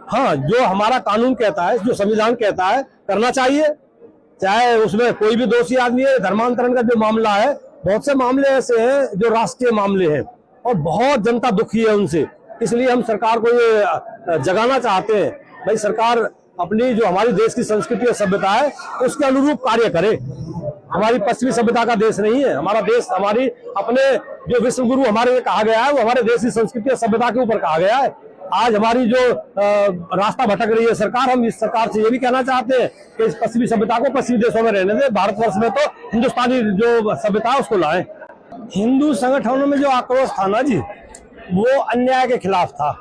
हाँ, जो हमारा कानून कहता है, जो संविधान कहता है, करना चाहिए। चाहे उसमें कोई भी दोषी आदमी है। धर्मांतरण का जो मामला है, बहुत से मामले ऐसे हैं जो राष्ट्रीय मामले हैं और बहुत जनता दुखी है उनसे। इसलिए हम सरकार को ये जगाना चाहते हैं, भाई सरकार अपनी जो हमारी देश की संस्कृति और सभ्यता है उसके अनुरूप कार्य करे। हमारी पश्चिमी सभ्यता का देश नहीं है हमारा देश। हमारी अपने जो विश्व गुरु हमारे कहा गया है वो हमारे देश की संस्कृति और सभ्यता के ऊपर कहा गया है। आज हमारी जो रास्ता भटक रही है सरकार, हम इस सरकार से ये भी कहना चाहते हैं कि इस पश्चिमी सभ्यता को पश्चिमी देशों में रहने दें, भारतवर्ष में तो हिंदुस्तानी जो सभ्यता है उसको लाएं। हिंदू संगठनों में जो आक्रोश था ना जी, वो अन्याय के खिलाफ था।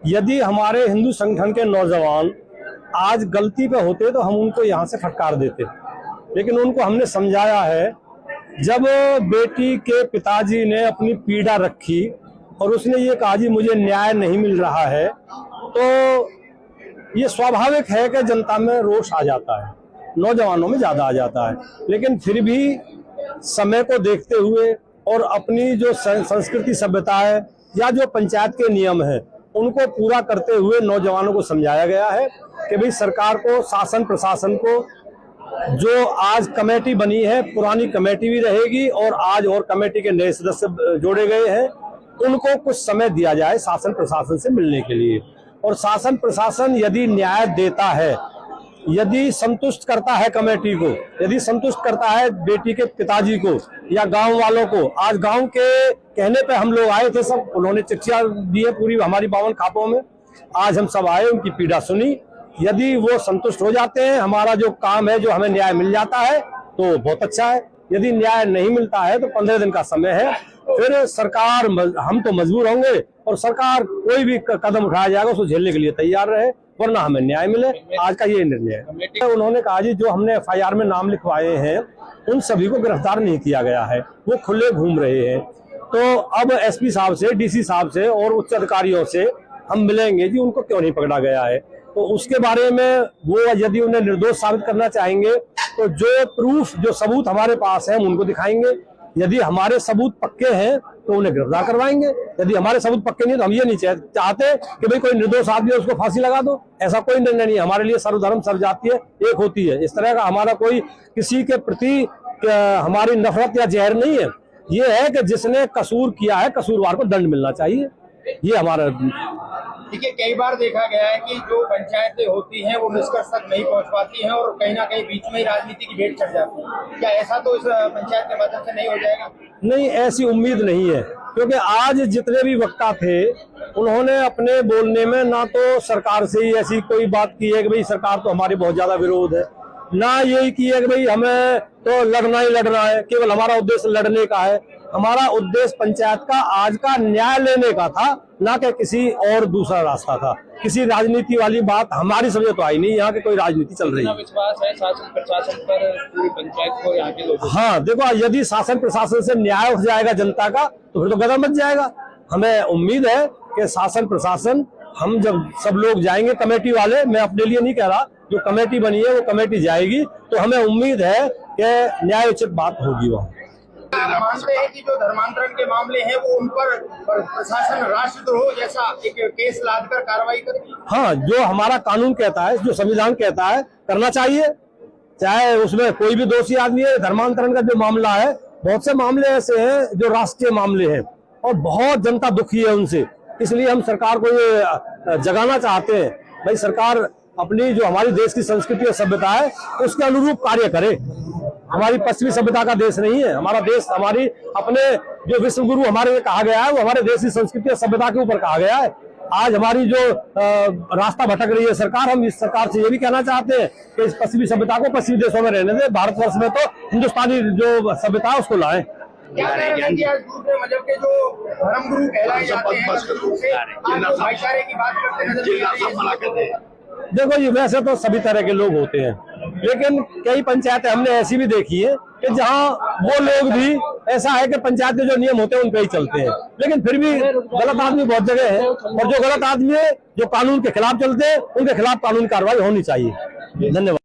यदि हमारे हिंदू संगठन के नौजवान आज गलती पे होते तो हम उनको यहाँ से फटकार देते, लेकिन उनको हमने समझाया है। जब बेटी के पिताजी ने अपनी पीड़ा रखी और उसने ये कहा जी मुझे न्याय नहीं मिल रहा है, तो ये स्वाभाविक है कि जनता में रोष आ जाता है, नौजवानों में ज्यादा आ जाता है। लेकिन फिर भी समय को देखते हुए और अपनी जो संस्कृति सभ्यता है या जो पंचायत के नियम है उनको पूरा करते हुए नौजवानों को समझाया गया है कि भाई सरकार को, शासन प्रशासन को, जो आज कमेटी बनी है पुरानी कमेटी भी रहेगी और आज और कमेटी के नए सदस्य जोड़े गए हैं, उनको कुछ समय दिया जाए शासन प्रशासन से मिलने के लिए। और शासन प्रशासन यदि न्याय देता है, यदि संतुष्ट करता है कमेटी को, यदि संतुष्ट करता है बेटी के पिताजी को या गांव वालों को। आज गांव के कहने पे हम लोग आए थे सब, उन्होंने चिट्ठियां दी है पूरी हमारी 52 खापों में। आज हम सब आए, उनकी पीड़ा सुनी। यदि वो संतुष्ट हो जाते हैं, हमारा जो काम है, जो हमें न्याय मिल जाता है तो बहुत अच्छा है। यदि न्याय नहीं मिलता है तो 15 दिन का समय है, फिर सरकार, हम तो मजबूर होंगे और सरकार कोई भी कदम उठाया जाएगा उसको झेलने के लिए तैयार रहे, वरना हमें न्याय मिले। आज का ये निर्णय है। उन्होंने कहा जी जो हमने FIR में नाम लिखवाए हैं उन सभी को गिरफ्तार नहीं किया गया है, वो खुले घूम रहे हैं। तो अब SP साहब से, DC साहब से और उच्च अधिकारियों से हम मिलेंगे जी उनको क्यों नहीं पकड़ा गया है। तो उसके बारे में वो यदि उन्हें निर्दोष साबित करना चाहेंगे तो जो प्रूफ, जो सबूत हमारे पास है हम उनको दिखाएंगे। यदि हमारे सबूत पक्के हैं तो उन्हें गिरफ्तार करवाएंगे। यदि हमारे सबूत पक्के नहीं तो हम ये नहीं चाहते कि भाई कोई निर्दोष आदमी है उसको फांसी लगा दो। ऐसा कोई निर्णय नहीं है। हमारे लिए सर्वधर्म सर्वजातीय एक होती है। इस तरह का हमारा कोई किसी के प्रति हमारी नफरत या जहर नहीं है। ये है कि जिसने कसूर किया है कसूरवार को दंड मिलना चाहिए, ये हमारा। देखिए, कई बार देखा गया है कि जो पंचायतें होती हैं वो निष्कर्ष तक नहीं पहुंच पाती हैं और कहीं ना कहीं बीच में ही राजनीति की भेंट चढ़ जाती है। क्या ऐसा तो इस पंचायत के माध्यम से नहीं हो जाएगा? नहीं, ऐसी उम्मीद नहीं है, क्योंकि आज जितने भी वक्ता थे उन्होंने अपने बोलने में ना तो सरकार से ही ऐसी कोई बात की है कि भाई सरकार तो हमारी बहुत ज्यादा विरोध है, ना यही की है कि भाई हमें तो लड़ना ही लड़ना है, केवल हमारा उद्देश्य लड़ने का है। हमारा उद्देश्य पंचायत का आज का न्याय लेने का था, ना कि किसी और दूसरा रास्ता था। किसी राजनीति वाली बात हमारी समझ तो आई नहीं, यहाँ की कोई राजनीति चल रही है। विश्वास है शासन प्रशासन पर पूरी पंचायत को, यहाँ के लोग? हाँ देखो, यदि शासन प्रशासन से न्याय हो जाएगा जनता का तो फिर तो गदर मच जाएगा। हमें उम्मीद है कि शासन प्रशासन, हम जब सब लोग जाएंगे कमेटी वाले, मैं अपने लिए नहीं कह रहा, जो कमेटी बनी है वो कमेटी जाएगी तो हमें उम्मीद है कि न्यायोचित बात होगी वहाँ। मानते हैं कि जो धर्मांतरण के मामले हैं वो उन पर प्रशासन राष्ट्रद्रोह जैसा एक केस लादकर कार्रवाई करेगी? हाँ, जो हमारा कानून कहता है, जो संविधान कहता है, करना चाहिए। चाहे उसमें कोई भी दोषी आदमी है। धर्मांतरण का जो मामला है, बहुत से मामले ऐसे हैं जो राष्ट्रीय मामले हैं और बहुत जनता दुखी है उनसे। इसलिए हम सरकार को ये जगाना चाहते हैं, भाई सरकार अपनी जो हमारी देश की संस्कृति और सभ्यता है उसके अनुरूप कार्य करे। हमारी पश्चिमी सभ्यता का देश नहीं है हमारा देश। हमारी अपने जो विश्व गुरु हमारे कहा गया है वो हमारे देश की संस्कृति और सभ्यता के ऊपर कहा गया है। आज हमारी जो रास्ता भटक रही है सरकार, हम इस सरकार से ये भी कहना चाहते हैं कि इस पश्चिमी सभ्यता को पश्चिमी देशों में रहने दें, भारतवर्ष में तो हिंदुस्तानी जो सभ्यता है उसको लाएं। क्या आज दूसरे मजहब के जो धर्मगुरु कहलाए जाते हैं भाईचारे की बात करते हैं? देखो जी, वैसे तो सभी तरह के लोग होते हैं, लेकिन कई पंचायतें हमने ऐसी भी देखी है कि जहां वो लोग भी ऐसा है कि पंचायत के जो नियम होते हैं उन पे ही चलते हैं, लेकिन फिर भी गलत आदमी बहुत जगह है। और जो गलत आदमी है, जो कानून के खिलाफ चलते हैं, उनके खिलाफ कानूनी कार्रवाई होनी चाहिए। धन्यवाद।